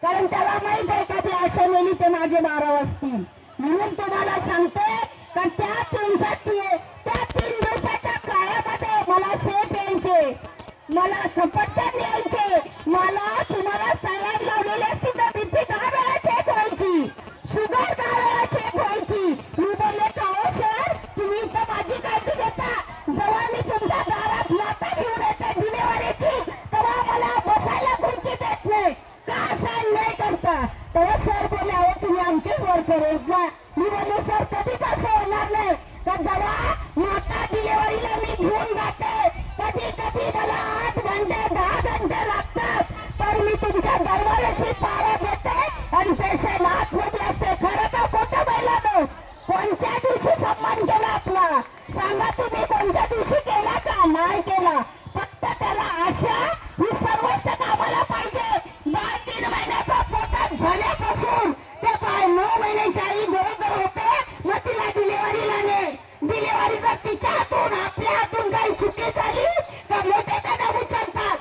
कारण त्याला माहित आहे कधी आशा नेली ते माझे 12 वाजतील. म्हणून तुम्हाला सांगते का त्या 3 दिवसाच्या काळामध्ये मला सेफ यायचे, मला सफरचंद यायचे, मला तुम्हाला सलाड लावलेले असते तर बीपी 10 वेळा चेक व्हायची, शुगर 10 वेळा चेक व्हायची. मी बोलले का हो सर तुम्ही तर माझी काळजी घेता, जेव्हा मी तुमच्या दारात माता घेऊन येते डिलिव्हरीची तेव्हा मला बसायला खुर्ची देत नाही, का असं नाही करता? तेव्हा सर बोलले अहो तुम्ही आमचेच वर्कर आहेत ना. मी बोलले सर कधीच असं होणार नाही तर जेव्हा माता डिलिव्हरीला मी घेऊन जाते कधी कधी मला 8 घंटे 10 घंटे लागतात, तर मी तुमच्या दरबाराची पारा घेते आणि पेशंट आतमध्ये असते. खरं का खोटं बोललो? कोणत्या दिवशी सन्मान केला आपला सांगा तुम्ही? कोणत्या दिवशी केला का? नाही केला. फक्त त्याला आशा ही सर्वच कामाला पाहिजे. बाळ 3 महिन्याचा पोटात झाल्यापासून ते बाळ 9 महिन्याच्या आई गरोदर होते, मग तिला डिलिव्हरीला ने. डिलिव्हरी जर तिच्या हातून आपल्या हातून काही चुकी झाली तर मोठे कदम उचलतात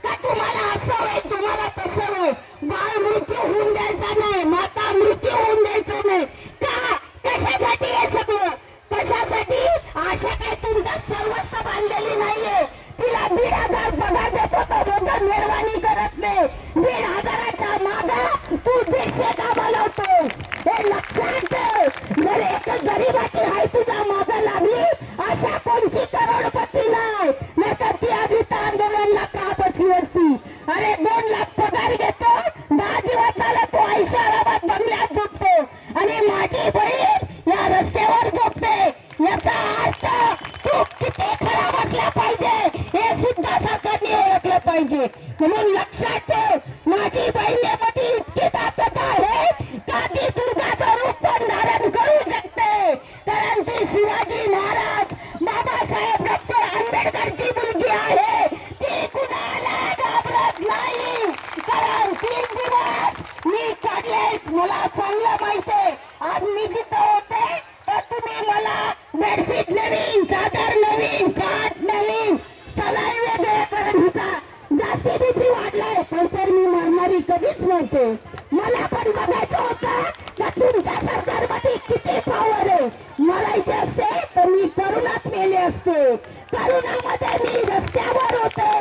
का तुम्हाला असं होईल तुम्हाला तसं होईल. बाळ मृत्यू होऊन द्यायचा नाही, माता मृत्यू होऊन द्यायचा नाही. का? कशासाठी हे सगळं? कशासाठी? आशा काय तुमच्या सर्वस्व बांधलेली नाहीये. तिला 1,500 पगार देतो तर मोठं निर्वाणी करत नाही. 1,500च्या मागा तू 150 कामा लावतोस, हे लक्षात ठेव. जर एक गरीबाची आई तुझ्या मागा लागली अशा कोणची करोडपती नाही, नाहीतर ती आधी आंदोलनला का बसली असती. अरे 2 लाख पगार घेतो, 10 दिवस झाला तो ऐशोआरामात बंगल्यात झोपतो आणि माझी बहीण या रस्त्यावर झोपते. याचा अर्थ तू किती खराब असला पाहिजे हे सुद्धा सरकारने ओळखलं पाहिजे. म्हणून लक्षात ठेव माझी बहिणीमध्ये इतकी ताकद आहे का ती दुर्गाचं रूप पण धारण करू शकते, कारण ती शिवाजी महाराज बाबासाहेब डॉक्टर आंबेडकरची मुलगी आहे. ती कुणाला घाबरत नाही, कारण 3 दिवस मी काढले मला चांगलं माहितीये. आज मी जिथं होते तर तुम्ही मला बेडशीट नवीन, चादर नवीन, काट नवीन, सलाई वेगळे करून होता. जास्ती बीपी वाढलाय पण तर मी मरणारी कधीच नव्हते. मला पण बघायचं होतं का तुमच्या सरकारमध्ये किती पॉवर आहे. मरायचे असते तर मी करोनात मेले असते. करोनामध्ये मी रस्त्यावर होते,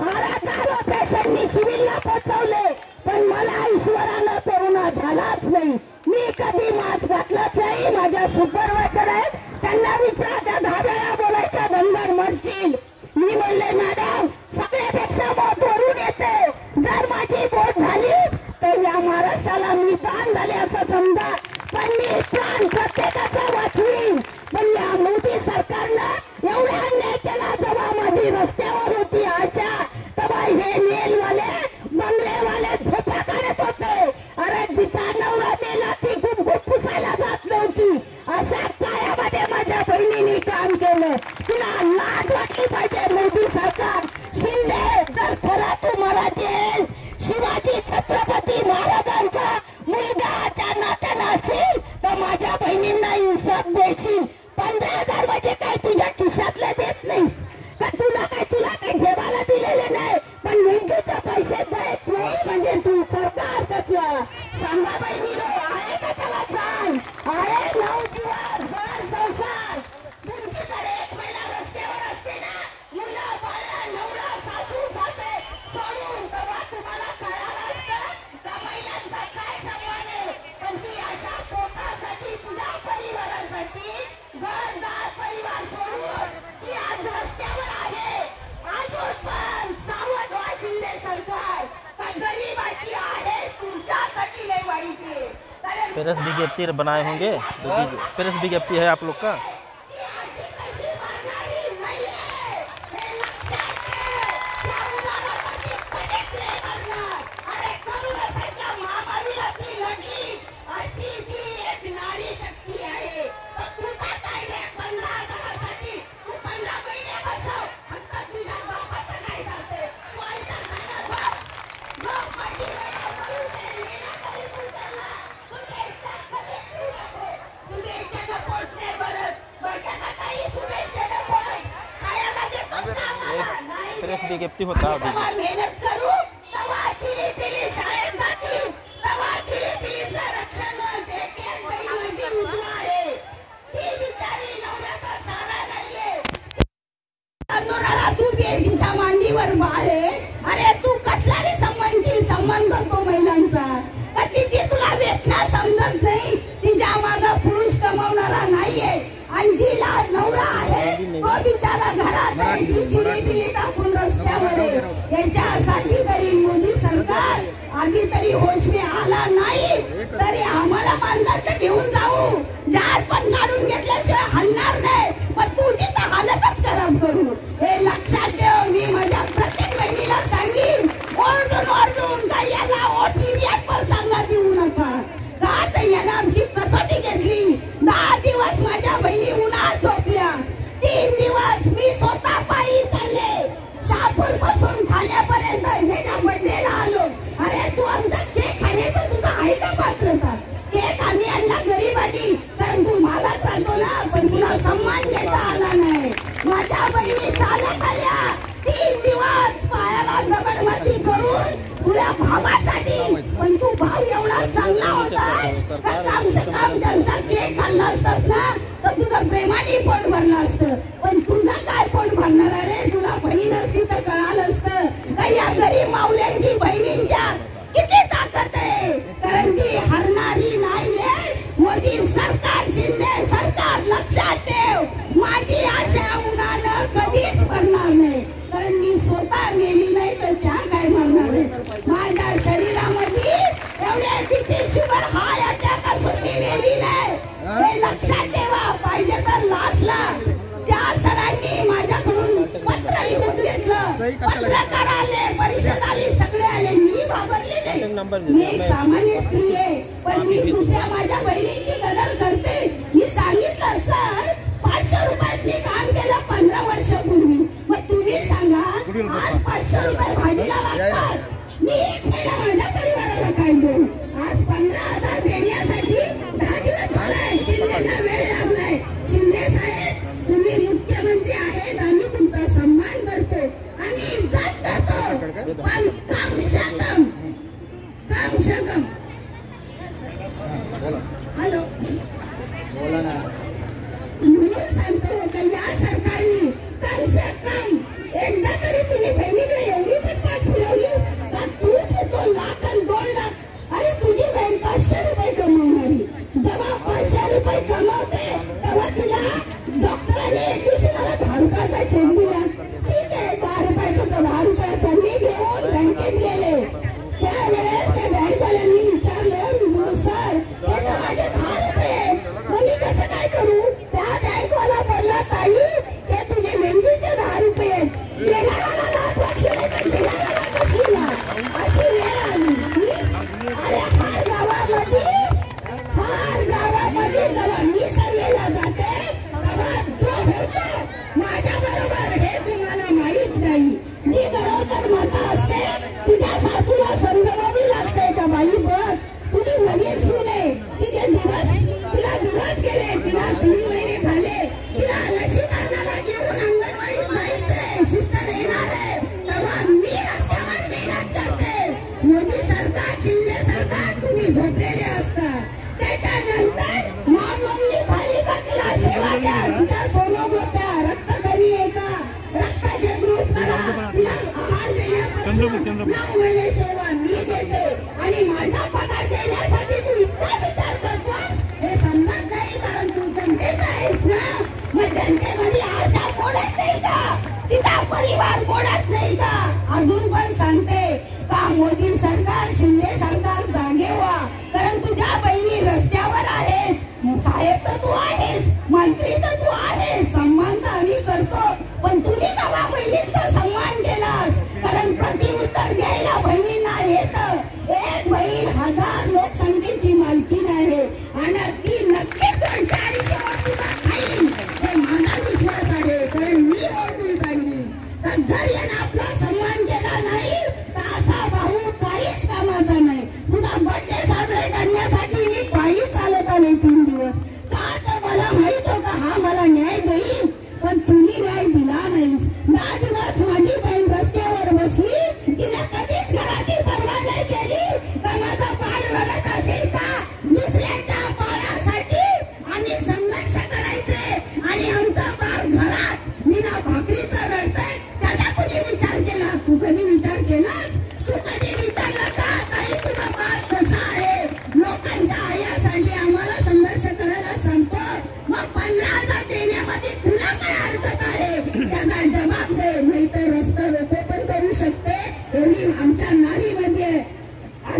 आरा पेशंट मी सिव्हिलला पोहोचवले, पण मला ईश्वरानं करोना झालाच नाही. मी कधी मास्क घातलंच नाही. माझ्या सुपरवायझर आहे त्यांना विचारा, त्या 10 वेळा बोलायच्या धनगर मरशील. मी म्हणले मॅडम सगळ्यापेक्षा बोट वरून येते, जर माझी बोट झाली तर या महाराष्ट्राला मी दान झाले असं समजा, पण मी प्राण प्रत्येकाचा वाचवीन. पण या मोदी सरकारनं एवढा अन्याय केला. जेव्हा माझी रस्त्यावर होती आशा तेव्हा हे नेलवाले बंगलेवाले झोपा काढत होते. अरे जिचा नवरा मेला ती गुपगुप पुसायला जात नव्हती. अशा काळामध्ये माझ्या बहिणीने काम केलं. तुला लाज वाटली पाहिजे मोदी सरकार. शिंदे जर खरा तू मराठी आहेस, शिवाजी छत्रपती महाराजांचा मुलगाच्या नात्यानं असेल तर माझ्या बहिणींना इन्साफ देशील. 15,000 म्हणजे काय तुझ्या खिशातले देत नाहीस का? तुला काय ठेवायला दिलेले नाही, पण मेंढीचे पैसे देत नाही म्हणजे तू सरकार कसलं? सांगा बहिणीनो, आहे का त्याला जाण? आहे 9 दिवस घर संसार. तुमच्याकडे एक महिला रस्त्यावर असते ना, मुलं बाळा नवरा सासू सासरे सोडून, तेव्हा तुम्हाला कळालं असतं का महिलांचा काय सन्मान आहे. पण ती अशा पोटासाठी तुझ्या परिवारासाठी घरदार परिवार सोडून ती आज रस्त्यावर आहे. अजून पण सावध व्हा शिंदे सरकार, का गरीबाची आहे तुमच्यासाठी लय वाईट आहे. प्रेस विज्ञप्ति बनाए होंगे, प्रेस विज्ञप्ति है आप लोग का? प्रेस विज्ञप्ति होता है। मेहनत करू तेव्हा चिरी पिली शाळेत जातील. गर्भ आहे. अरे तू कसला रे सन्मान करतो महिलांचा? का तिची तुला वेदना समजत नाही? तिच्या मागं पुरुष कमावणारा नाहीये, आणि जिला नवरा आहे तो बिचारा घरात आहे, ती चिली टाकून रस्त्यावर आहे. याच्यासाठी तरी मोदी सरकार आधी तरी होश में आला नाही, तरी आम्हाला मानधन घेऊन जाऊ, जहाज पण काढून घेतल्याशिवाय हलणार नाही. पण तुझी तर हालतच खराब करू, हे लक्षात ठेव. मी माझ्या प्रत्येक बहिणीला सांगेन, ओरडून का याला OTVS पर सांगा देऊ नका. का तर यानं आमची कसोटी घेतली. 10 दिवस माझ्या बहिणी उन्हात झोपल्या, 3 दिवस मी स्वतः पायी चालले, शहापूर पासून ठाण्यापर्यंत ह्याच्या बड्डेला आलो. अरे तू आमचा केक खाण्याचं तुझा आहे का पात्रता? केक आम्ही आणला गरीबांनी, कारण तू महागात चालतो ना, पण तुला सन्मान देता आला नाही. माझ्या बहिणी चालत आल्या 3 दिवस पायाला दगडमाती करून तुझ्या भावासाठी. पण तू भाव एवढा चांगला होता का काम त्यांचा केक खाल्ला असतास ना, तर तुझं प्रेमाने पोट भरलं असतं. पण तुझं काय पोट भरणार आहे? तुला बहीण असती तर कळालं असतं का या गरीब माऊल्यांची बहिणींच्या किती ताकद आहे. कारण ती हरणारी नाहीये. मोदी सरकार, शिंदे सरकार, लक्षात ठेव. माझी आशा उन्हानं कधीच भरणार नाही, कारण मी स्वतः मेली नाही तर त्या काय मरणार आहे. माझ्या शरीरामध्ये एवढे BP शुगर हाय अटॅक असून मी मेली नाही, हे लक्षात ठेवा. पाहिजे तर लाचला त्या सरांनी माझ्याकडून पत्र लिहून घेतलं, पत्रकार आले, परिषद आली, सगळे आले, मी घाबरले नाही. मी सामान्य स्त्री आहे, पण मी दुसऱ्या माझ्या बहिणीची कदर करते. मी सांगितलं सर 500 रुपयातली काम केलं 15 वर्षापूर्वी, मग तुम्ही सांगा आज 500 रुपये भाजीला लागतात. मी 1 महिना माझ्या परिवाराला काय देऊ? आज 15,000 देण्यासाठी 10 दिवस झालाय. शिंदेना वेळ लागलाय. शिंदे साहेब, तुम्ही मुख्यमंत्री आहेत, आम्ही तुमचा सन्मान करतो आणि इज्जत करतो, पण काम शकम. हॅलो, बोला ना. म्हणून सांगतो का या सरकारने कम से कम एकदा तरी तुम्ही बहिणीकडे एवढी पण पाठ फिरवली का तू तो लाख आणि 2 लाख. अरे तुझी बहीण 500 रुपये कमवणारी, जेव्हा 500 रुपये कमवते तेव्हा तुला डॉक्टरांनी एक दिवशी मला 10 रुपयाचा चेक दिला. ठीक आहे, 10 रुपयाचा तर 10 रुपयाचा मी घेऊन बँकेत गेले. त्यावेळेस त्या बँकवाल्यांनी विचारलं, मी बोललो सर हे तर माझे 10 रुपये, मग मी कसं काय करू? त्या बँकवाला बोलला ताई हे तुझे मेंदूचे 10 रुपये, देणाऱ्याला लाख वाटले तर देणाऱ्याला कसला. अशी वेळ आली. अरे फार गावामध्ये जेव्हा मी सर्वेला जाते तेव्हा जो भेटतो माझ्या बरोबर हे तुम्हाला माहित नाही. जी बरोबर माता असते तिच्या सासूला समजावी लागते का बाई बघ तुम्ही लगेच सुने तिचे तिला दिवस गेले, तिला 3 महिने झाले, तिला लसीकरणाला घेऊन अंगणवाडीत जायचंय, शिस्तर येणार आहे, तेव्हा मी रस्त्यावर मेहनत करते. मोदी सरकार, शिंदे सरकार तुम्ही झोपलेले असता. त्याच्यानंतर मानवली झाली का तिला सेवा द्या. तिच्या सोनोग्राफ्या, रक्त कमी आहे का, रक्ताचे ग्रुप करा, तिला आहार देण्यापासून 9 महिने सेवा मी देते. आणि माझा पगार देण्यासाठी तू इतका विचार करतो हे समजत नाही, कारण तू जनतेचा आहेस ना. मग जनतेमध्ये आशा मोडत नाही का? तिचा परिवार मोडत नाही का? अजून पण सांगते का मोदी सरकार, शिंदे सरकार जागे व्हा, कारण तुझ्या बहिणी रस्त्यावर आहेत. साहेब तर तू आहेस, मंत्री तर तू आहेस, सन्मान तर आम्ही करतो, पण तुम्ही तेव्हा बहिणींचा सन्मान केलास, कारण प्रतिउत्तर घ्यायला बहिणींना येतं. एक बहीण 1000 लोकसंख्येची मालकीण आहे आणि ती नक्कीच 200-250 वोटांना खाईल, हे माझा विश्वास आहे. कारण मी ओळखून सांगली तर जर यानं आपला सन्मान केला नाही तर असा भाऊ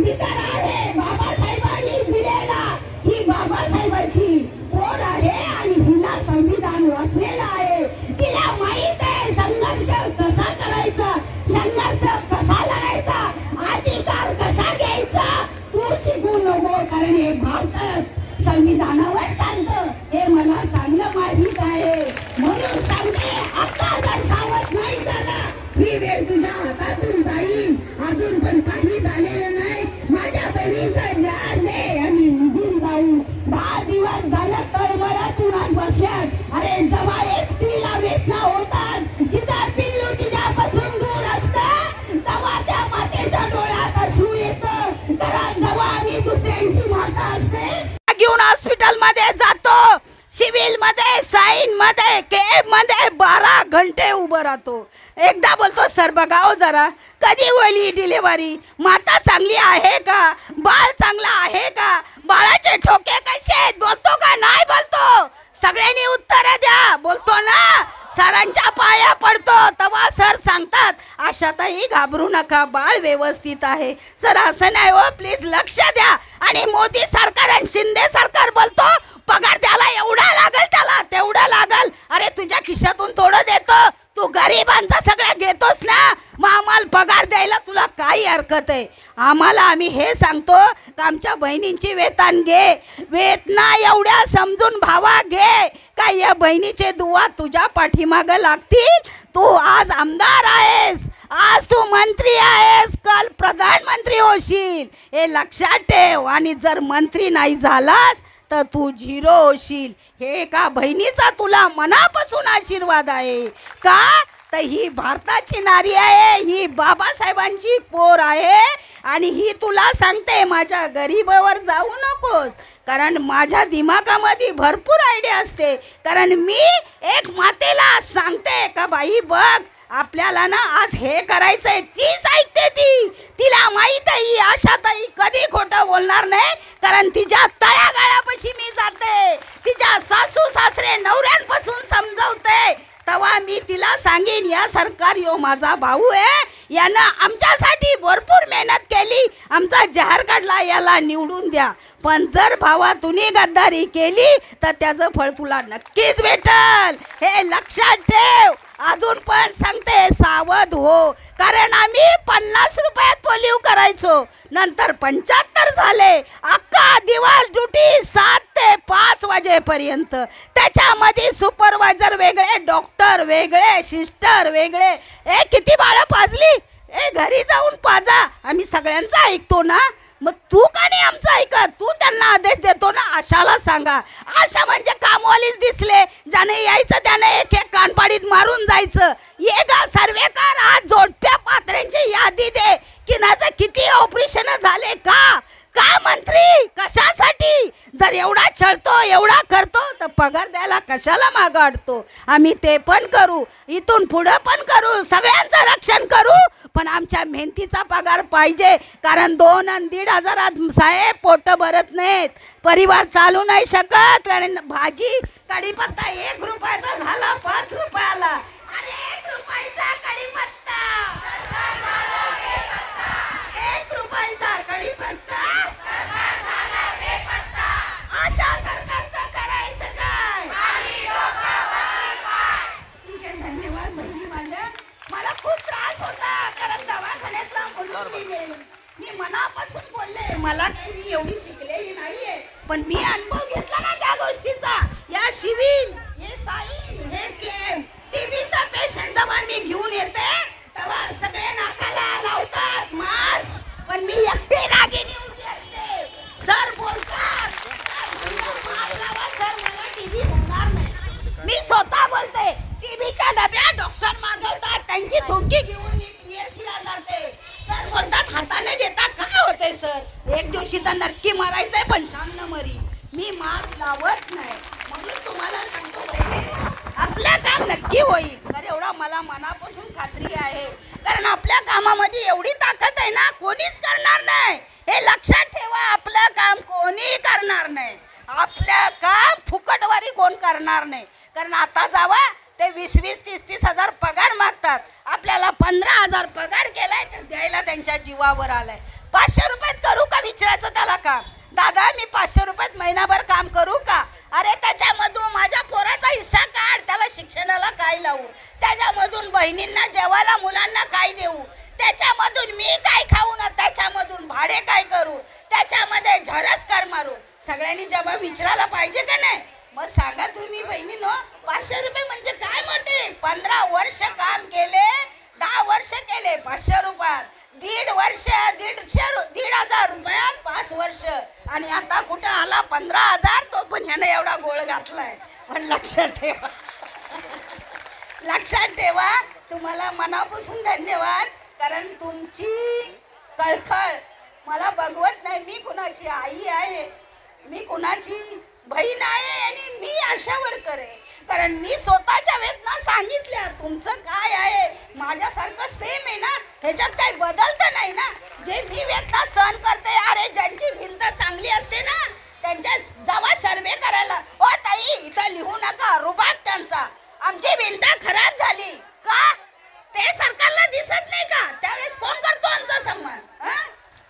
अधिकार आहे बाबासाहेबांनी दिलेला. ही बाबासाहेबांची पोर आहे आणि हिला संविधान वाचलेलं आहे. तिला माहित आहे संघर्ष कसा करायचा, संघर्ष कसा लढायचा, अधिकार कसा घ्यायचा. तू शिकू नको, कारण हे भारत संविधानावर चालतं हे मला चांगलं माहित आहे. म्हणून सांगते, आता जर सावध नाही झाला ही वेळ तुझ्या हातातून जाईल. अजून पण काही झालेलं नाही. माझ्या बहिणीचं जान दे आणि निघून जाऊ. 10 दिवस झालं तळमळत उन्हात बसल्यात. अरे जेव्हा एक स्त्रीला वेदना होतात, तिचा पिल्लू तिच्यापासून दूर असतं, तेव्हा त्या मातेच्या डोळ्यात अश्रू येतं. कारण जेव्हा आम्ही दुसऱ्यांची माता असते घेऊन हॉस्पिटल मध्ये जातो, सिव्हिल मध्ये, साईन मध्ये, केम मध्ये 12 घंटे उभं राहतो. एकदा बोलतो सर बघाओ जरा कधी होईल ही डिलिव्हरी, माता चांगली आहे का, बाळ चांगला आहे का, बाळाचे ठोके कसे आहेत, बोलतो का नाही बोलतो. सगळ्यांनी उत्तर द्या. बोलतो ना. सरांच्या पाया पडतो तेव्हा सर सांगतात आशाताई घाबरू नका, बाळ व्यवस्थित आहे. सर असं नाही हो, प्लीज लक्ष द्या. आणि मोदी सरकार आणि शिंदे सरकार बोलतो पगार त्याला एवढा लागल, त्याला तेवढा लागल. अरे तुझ्या खिशातून थोडं देतो, तू गरिबांचा सगळ्या घेतोस ना, मग आम्हाला पगार द्यायला तुला काही हरकत आहे. आम्ही हे सांगतो का आमच्या बहिणींची वेतन घे, वेतना एवढ्या समजून भावा घे का या बहिणीचे दुवा तुझ्या पाठीमागं लागतील. तू आज आमदार आहेस, आज तू मंत्री आहेस, काल प्रधानमंत्री होशील हे लक्षात ठेव. आणि जर मंत्री नाही झालास तर तू झिरो होशील. हे का बहिणीचा तुला मनापासून आशीर्वाद आहे का, तर ही भारताची नारी आहे, ही बाबासाहेबांची पोर आहे. आणि ही तुला सांगते माझ्या गरीबावर जाऊ नकोस, कारण माझ्या दिमागामध्ये भरपूर आयडिया असते. कारण मी एक मातेला सांगते का बाई बघ आपल्याला ना आज हे करायचंय, तीच ऐकते. तिला माहित आहे ही आशाताई कधी खोटं बोलणार नाही, कारण तिच्या तळागाळापाशी मी जाते, तिच्या सासू सासरे नवऱ्यांपासून समजवते. तेव्हा मी तिला सांगेन या सरकार यो माझा भाऊ आहे, यानं आमच्यासाठी भरपूर मेहनत केली, आमचा जाहीर काढला, याला निवडून द्या. पण जर भावा तुम्ही गद्दारी केली तर त्याचं फळ तुला नक्कीच भेटल, हे लक्षात ठेव. अजून पण सांगते सावध हो, कारण आम्ही 50 रुपयात पोलिओ करायचो, नंतर 75 झाले. अख्खा दिवस ड्युटी 7 ते 5 वाजेपर्यंत, त्याच्यामध्ये सुपरवायझर वेगळे, डॉक्टर वेगळे, सिस्टर वेगळे. ए किती बाळं पाजली, ए घरी जाऊन पाजा. आम्ही सगळ्यांचा ऐकतो ना, मग तू का नाही आमचं ऐकत, तू त्यांना आदेश देतो ना. आशाला सांगा, आशा म्हणजे कामवालीच दिसले, ज्याने यायचं त्याने एक एक कानपाडीत मारून जायचं. ये गा सर्वेकर, आज जोडप्या पात्र्यांची यादी दे, किनाचं किती ऑपरेशन झाले का मंत्री, कशासाठी. जर एवढा छळतो एवढा करतो तर पगार द्यायला कशाला मागाडतो. आम्ही ते पण करू, इथून पुढं पण करू, सगळ्यांचं रक्षण करू, पण आमच्या मेहनतीचा पगार पाहिजे. कारण 2 आणि 1.5 हजारात साहेब पोट भरत नाहीत, परिवार चालू नाही शकत. कारण भाजी कढीपत्ता 1 रुपयाचा झाला 5 रुपयाला. अरे 1 रुपयाचा कढीपत्ता, 1 रुपयाचा कढीपत्ता, अशा सरकारचं करायचं काय. ठीक आहे, धन्यवाद बहिणी माझ्या. मला खूप त्रास होता कारण दवाखान्यातला म्हणून मी मनापासून बोलले. मला काही एवढी शिकलेली नाहीये, पण मी अनुभव घेतला ना त्या गोष्टीचा. या सिव्हिल, हे साईन, हे केम, टीबीचा पेशंट जेव्हा मी घेऊन येते तेव्हा सगळे नाकाला लावतात मास्क, पण मी एकटी रागीने उभी असते. सर बोलतात मास्क लावा सर, मला टीबी होणार नाही. मी स्वतः बोलते, टीबीच्या डब्या डॉक्टर मागवतात, त्यांची थुंकी घेऊन मी पीएससीला जाते. सर बोलतात हाताने घेता काय होते सर, एक दिवशी तर नक्की मरायचंय पण शांत मरी. मी मास्क लावत नाही. म्हणून तुम्हाला सांगतो बहिणींनो, आपलं काम नक्की होईल, तर एवढा मला मनापासून खात्री आहे. कारण आपल्या कामामध्ये एवढी ताकद आहे ना, कोणीच करणार नाही. हे लक्षात ठेवा, आपलं काम कोणी करणार नाही, आपलं काम फुकटवारी कोण करणार नाही. कारण आता जावा ते 20-20, 30-30 हजार पगार मागतात. आपल्याला 15,000 पगार केलाय तर द्यायला त्यांच्या जीवावर आलाय. 500 रुपयात करू का विचारायचं त्याला काम. दादा मी 500 रुपयात महिनाभर काम करू का. अरे त्याच्यामधून माझ्या पोराचा हिस्सा काढ, त्याला शिक्षणाला काय लावू, त्याच्यामधून बहिणींना जेवायला मुलांना काय देऊ, त्याच्यामधून मी काय खाऊ ना, त्याच्यामधून भाडे काय करू, त्याच्यामध्ये झरस कर मारू. सगळ्यांनी जबाब विचारायला पाहिजे का नाही. मग सांगा तुम्ही बहिणीनो, 500 रुपये म्हणजे काय म्हणते. 15 वर्ष काम केले, 10 वर्ष केले 500 रुपयात, 1.5 वर्ष 1,500 रुपयात 5 वर्ष, आणि आता कुठं आला 15,000. तो पण ह्यानं एवढा गोळ घातलाय. पण लक्षात ठेवा, लक्षात ठेवा, तुम्हाला मनापासून धन्यवाद. कारण तुमची कळकळ मला बघवत नाही. मी कुणाची आई आहे, मी कुणाची बहीण आहे, आणि मी आशा वर्कर आहे. कारण मी स्वतःच्या वेदना सांगितल्या. तुमचं काय आहे माझ्यासारखं सेम आहे ना, ह्याच्यात काही बदलतं नाही ना. जे मी वेदना सहन करते, अरे ज्यांची भिंत चांगली असते ना त्यांच्या जावा सर्वे करायला. ओ ताई इथं लिहू नका, रुबाब त्यांचा. आमची भिंत खराब झाली का ते सरकारला दिसत नाही का. त्यावेळेस कोण करतो आमचा सन्मान.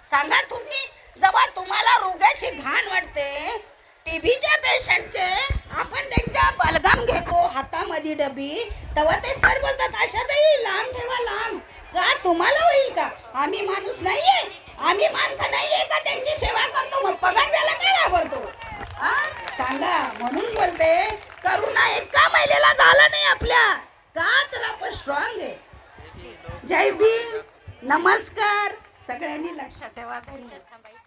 सांगा तुम्ही. जेव्हा तुम्हाला रोगाची घाण वाटते, टीबीच्या पेशंटचे, आपण त्यांच्या बलगम घेतो हातामध्ये डबी, तेव्हा ते सर बोलतात अशातही लांब ठेवा लांब. का तुम्हाला होईल का. आम्ही माणूस नाहीये, आम्ही माणसं नाहीये का त्यांची सेवा करतो. मग पगार द्यायला काय घाबरतो. सांगा. म्हणून बोलते करुणा एका महिलेला झाला नाही आपल्या का, तर आपण स्ट्रॉंग आहे. जय भीम, नमस्कार. सगळ्यांनी लक्षात ठेवा. धन्यवाद.